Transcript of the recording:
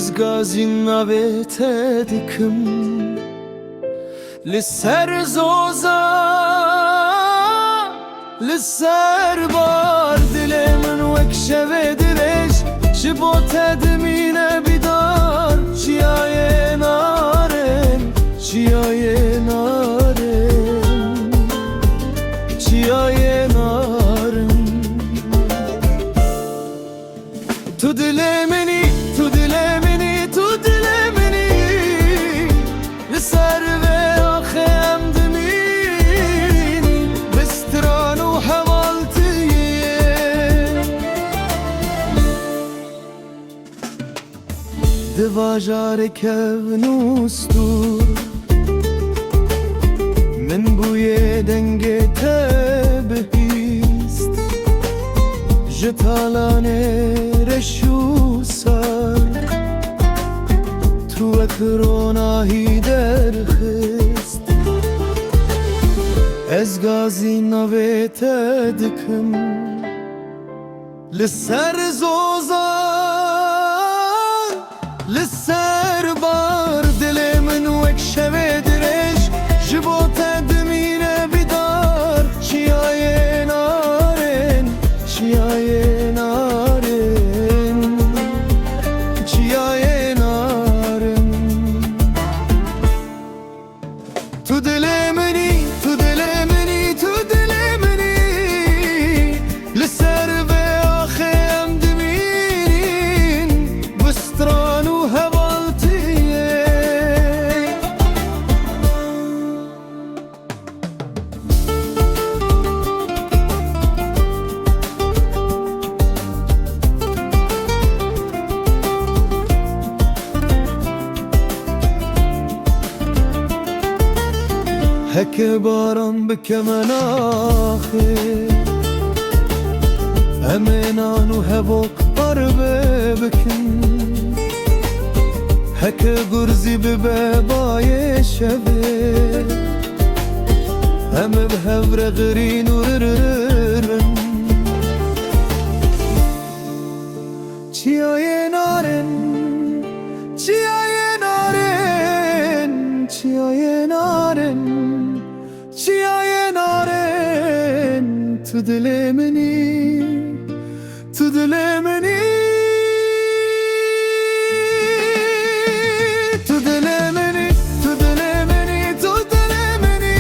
از گازین نویت دکم لسر زوزا لسر بار دل من وک شوه دلش شبو تدمینه بیدار چیای نارن چیای نارن چیای نارن تو دل منی تو دل منی تو دل منی لسر و آخه هم دمینی بستران و حوالتیه دواجار کونوستور من بوی دنگ تبهیست جتالانه رشو سر تو اکروناهی درخست از گازی نویت دکم لسر زوزان لسر بار دل من وک شوه درش جبو تدمینه بیدار چیای نارن چیای نارن چیای نارن تو دل منی تو دل منی تو دل منی لسر و آخه هم دمین بستران و حوالتیه هک باران بکه من آخه امنان و هواک قربه بکن هک گرزی ببه بای شبه همه به هور غرین و ررررن چیای نارن چیای نارن چیای نارن چیای نارن تو دل منی تو دل منی تو دل منی تو دل منی تو دل منی